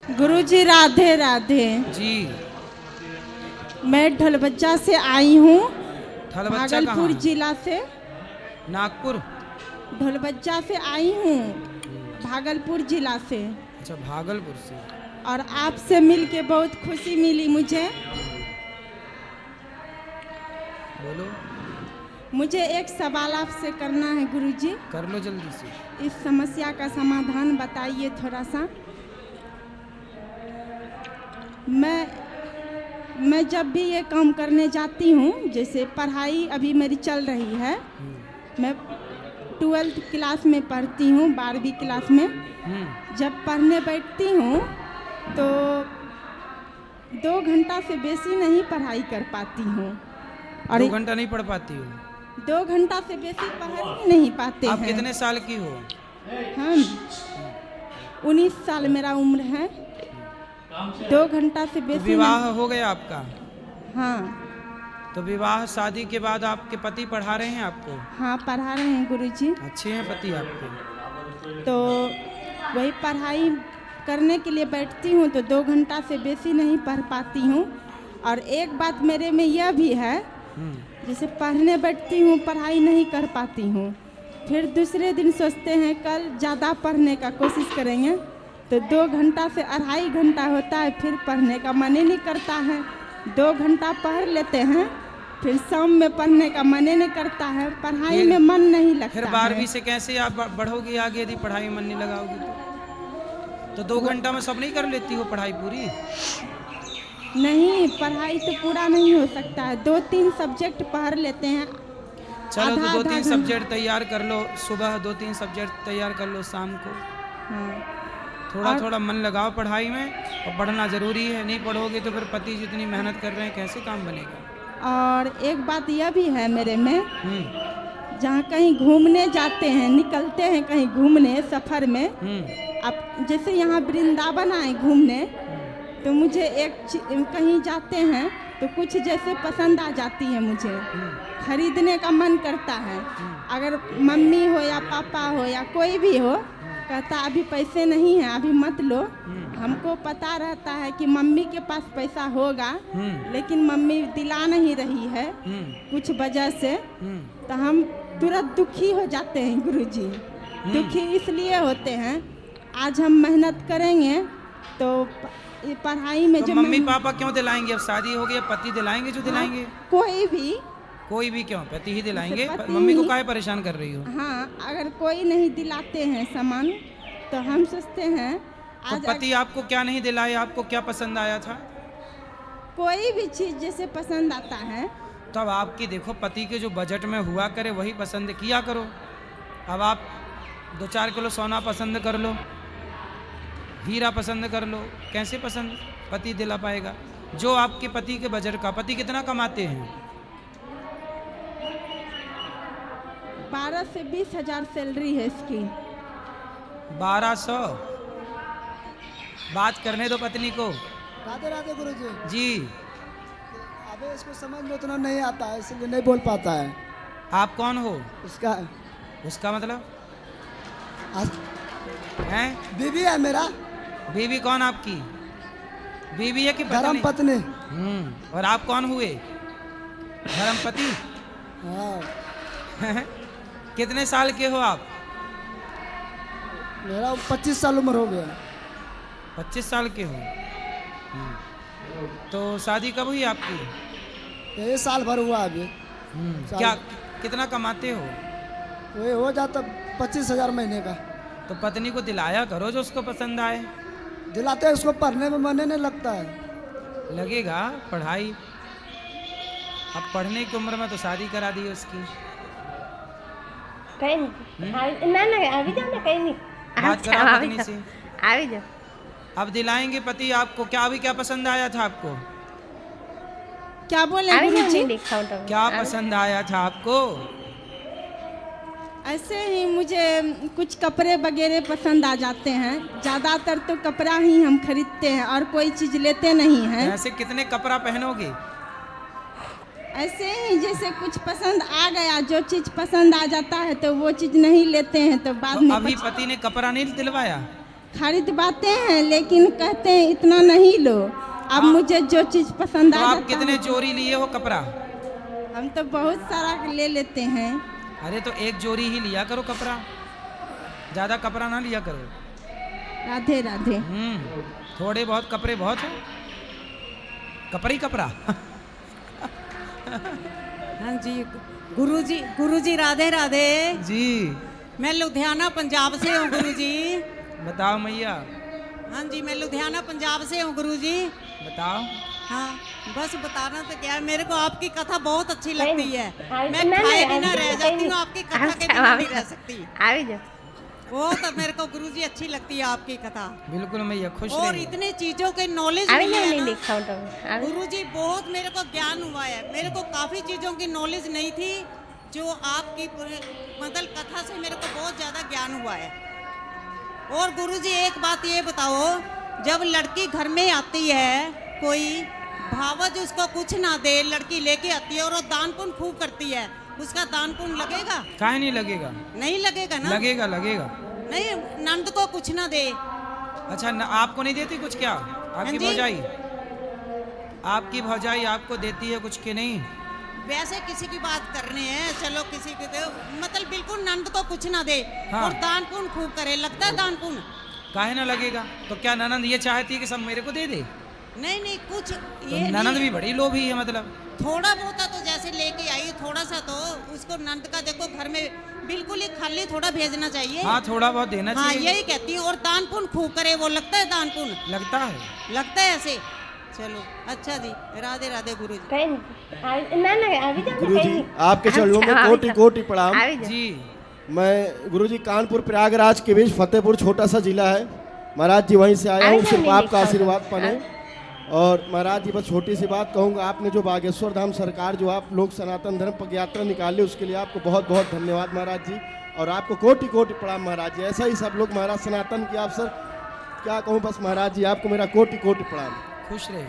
गुरुजी राधे राधे जी। मैं ढलबज्जा से आई हूँ, ढलबज्जा भागलपुर कहाँ? जिला से। नागपुर। ढलबज्जा से आई हूँ, भागलपुर जिला से। अच्छा, भागलपुर से। और आपसे मिलके बहुत खुशी मिली मुझे। बोलो। मुझे एक सवाल आपसे करना है गुरुजी। कर लो जल्दी से। इस समस्या का समाधान बताइए थोड़ा सा। मैं जब भी ये काम करने जाती हूँ, जैसे पढ़ाई अभी मेरी चल रही है, मैं 12th क्लास में पढ़ती हूँ, 12वीं क्लास में। जब पढ़ने बैठती हूँ तो 2 घंटा से बेसी नहीं पढ़ाई कर पाती हूँ। और 2 घंटा नहीं पढ़ पाती हो? 2 घंटा से बेसी पढ़ ही नहीं पाते आप हैं। कितने साल की हो? हम 19 साल मेरा उम्र है। 2 घंटा से तो बेसी विवाह हो गया आपका? हाँ तो विवाह शादी के बाद आपके पति पढ़ा रहे हैं आपको? हाँ, पढ़ा रहे हैं गुरुजी। अच्छे हैं पति आपके? तो वही पढ़ाई करने के लिए बैठती हूँ तो 2 घंटा से बेसी नहीं पढ़ पाती हूँ। और एक बात मेरे में यह भी है, जैसे पढ़ने बैठती हूँ, पढ़ाई नहीं कर पाती हूँ, फिर दूसरे दिन सोचते हैं कल ज़्यादा पढ़ने का कोशिश करेंगे, तो 2 घंटा से 2.5 घंटा होता है, फिर पढ़ने का मन ही नहीं करता है। 2 घंटा पढ़ लेते हैं, फिर शाम में पढ़ने का मन ही नहीं करता है, पढ़ाई में मन नहीं लगता। फिर 12वीं से कैसे आप बढ़ोगी आगे यदि पढ़ाई में मन नहीं लगाओगी तो 2 घंटा में सब नहीं कर लेती हो पढ़ाई पूरी? नहीं, पढ़ाई तो पूरा नहीं हो सकता है, 2-3 सब्जेक्ट पढ़ लेते हैं। चलो तो 2-3 सब्जेक्ट तैयार कर लो, सुबह 2-3 सब्जेक्ट तैयार कर लो, शाम को हाँ। थोड़ा मन लगाओ पढ़ाई में, और पढ़ना ज़रूरी है। नहीं पढ़ोगे तो फिर पति जितनी मेहनत कर रहे हैं कैसे काम बनेगा? और एक बात यह भी है मेरे में, जहाँ कहीं घूमने जाते हैं, निकलते हैं कहीं घूमने सफ़र में, अब जैसे यहाँ वृंदावन आए घूमने, तो मुझे कहीं जाते हैं तो कुछ जैसे पसंद आ जाती है, मुझे खरीदने का मन करता है। अगर मम्मी हो या पापा हो या कोई भी हो, कहता अभी पैसे नहीं हैं, अभी मत लो। हमको पता रहता है कि मम्मी के पास पैसा होगा, लेकिन मम्मी दिला नहीं रही है कुछ वजह से, तो हम तुरंत दुखी हो जाते हैं गुरुजी। दुखी इसलिए होते हैं, आज हम मेहनत करेंगे तो पढ़ाई में तो जो मम्मी पापा क्यों दिलाएंगे? अब शादी हो गई, पति दिलाएंगे जो दिलाएंगे। कोई भी क्यों? पति ही दिलाएंगे। पति मम्मी को ही। काहे परेशान कर रही हो? हाँ, अगर कोई नहीं दिलाते हैं सामान तो हम सोचते हैं तो पति आपको क्या नहीं दिलाए? आपको क्या पसंद आया था? कोई भी चीज़ जैसे पसंद आता है। तो अब आपकी देखो, पति के जो बजट में हुआ करे वही पसंद किया करो। अब आप 2-4 किलो सोना पसंद कर लो, हीरा पसंद कर लो, कैसे पसंद पति दिला पाएगा? जो आपके पति के बजट का। पति कितना कमाते हैं? 12 से 20 हजार सैलरी है इसकी। 1200? बात करने दो पत्नी को। राधे राधे गुरुजी। जी। अबे इसको समझ में उतना नहीं आता है, इसलिए नहीं बोल पाता है। आप कौन हो? उसका मतलब हैं? बीवी है मेरा। बीवी कौन आपकी? बीवी है कि धर्म पत्नी। और आप कौन हुए? धर्म पति? हाँ। कितने साल के हो आप? मेरा 25 साल उम्र हो गया। 25 साल के हो? तो शादी कब हुई आपकी? ये साल भर हुआ अभी। क्या कितना कमाते हो? वही हो जाता 25,000 महीने का। तो पत्नी को दिलाया करो जो उसको पसंद आए। दिलाते हैं, उसको पढ़ने में मन नहीं लगता है। लगेगा पढ़ाई। अब पढ़ने की उम्र में तो शादी करा दी उसकी। कहीं नहीं अभी जाओ ना, कहीं नहीं। बात करो पत्नी से। अभी जाओ। अब दिलाएंगे पति आपको। क्या अभी क्या पसंद आया था आपको? क्या बोले गुरुजी? क्या पसंद आया था आपको? ऐसे ही मुझे कुछ कपड़े वगैरह पसंद आ जाते हैं। ज़्यादातर तो कपड़ा ही हम खरीदते हैं और कोई चीज़ लेते नहीं हैं। ऐसे कितने कपड़ा पहनोगे? ऐसे ही जैसे कुछ पसंद आ गया, जो चीज़ पसंद आ जाता है तो वो चीज़ नहीं लेते हैं, तो बाद में अभी पति ने कपड़ा नहीं दिलवाया? खरीदवाते हैं लेकिन कहते हैं इतना नहीं लो। अब मुझे जो चीज़ पसंद तो आ आप जाता कितने है, जोड़ी लिए हो कपड़ा? हम तो बहुत सारा ले लेते हैं। अरे तो एक जोड़ी ही लिया करो कपड़ा, ज़्यादा कपड़ा ना लिया करो। राधे राधे। थोड़े बहुत कपड़े बहुत है, कपड़ा ही कपड़ा। हाँ जी, गुरुजी राधे राधे। जी मैं लुधियाना पंजाब से हूँ गुरुजी। बताओ मैया। हाँ जी, मैं लुधियाना पंजाब से हूँ गुरुजी। बताओ। हाँ, बस बताना तो क्या है, मेरे को आपकी कथा बहुत अच्छी लगती है। हाँ, मैं ना, खाए ना, बिना अभी रह तो जाती कहीं हूँ, आपकी कथा के अच्छा, बिना अभी नहीं रह सकती। अभी जा। बहुत मेरे को गुरुजी अच्छी लगती है आपकी कथा। बिल्कुल मैया, खुश और रहिए। इतने चीजों के नॉलेज अभी मिली है नहीं ना लिखा तो अभी गुरुजी, बहुत मेरे को ज्ञान हुआ है। मेरे को काफ़ी चीज़ों की नॉलेज नहीं थी, जो आपकी मतलब कथा से मेरे को बहुत ज़्यादा ज्ञान हुआ है। और गुरुजी एक बात ये बताओ, जब लड़की घर में आती है, कोई भावज उसको कुछ ना दे, लड़की लेके आती है और वो दान पुण्य खूब करती है, उसका दान पुण्य लगेगा? काहे नहीं लगेगा? नहीं लगेगा ना? लगेगा लगेगा। नहीं, नंद को कुछ ना दे। अच्छा आपको नहीं देती कुछ क्या? आपकी हाँ जी। भौजाई, आपकी भौजाई आपको देती है कुछ के नहीं? वैसे किसी की बात कर रहे हैं, चलो किसी के दे, मतलब बिल्कुल नंद को कुछ ना दे। हाँ। और दान पुण्य खूब करे, लगता है दान पुण्य? काहे ना लगेगा? तो क्या ननंद ये चाहती है कि सब मेरे को दे दे? नहीं नहीं, कुछ तो ये ननंद नहीं, भी बड़ी लोभी है मतलब। थोड़ा बहुत तो जैसे लेके आई, थोड़ा सा तो उसको नंद का देखो घर में बिल्कुल ही खाली थोड़ा भेजना चाहिए। हाँ थोड़ा बहुत देना हाँ, चाहिए। यही कहती हूँ। और दान पुण्य खूब करे, वो लगता है दान पुण्य? लगता है। लगता है ऐसे। चलो अच्छा जी, राधे राधे गुरुजी। कहीं नहीं। ना ना अभी जा, गुरुजी कहीं नहीं। आपके चरणों में अच्छा, कोटि अभी कोटि प्रणाम। अभी जा। जी मैं गुरुजी कानपुर प्रयागराज के बीच फतेहपुर छोटा सा जिला है, महाराज जी वहीं से आया हूँ, अभी सिर्फ नहीं आपका लिखा आशीर्वाद होगा। पाने। और महाराज जी बस छोटी सी बात कहूँगा, आपने जो बागेश्वर धाम सरकार जो आप लोग सनातन धर्म पग यात्रा निकाले, उसके लिए आपको बहुत बहुत धन्यवाद महाराज जी। और आपको कोटि कोटि प्रणाम महाराज जी। ऐसा ही सब लोग महाराज सनातन की आप सर क्या कहूँ, बस महाराज जी आपको मेरा कोटि कोटि प्रणाम। खुश रहिए।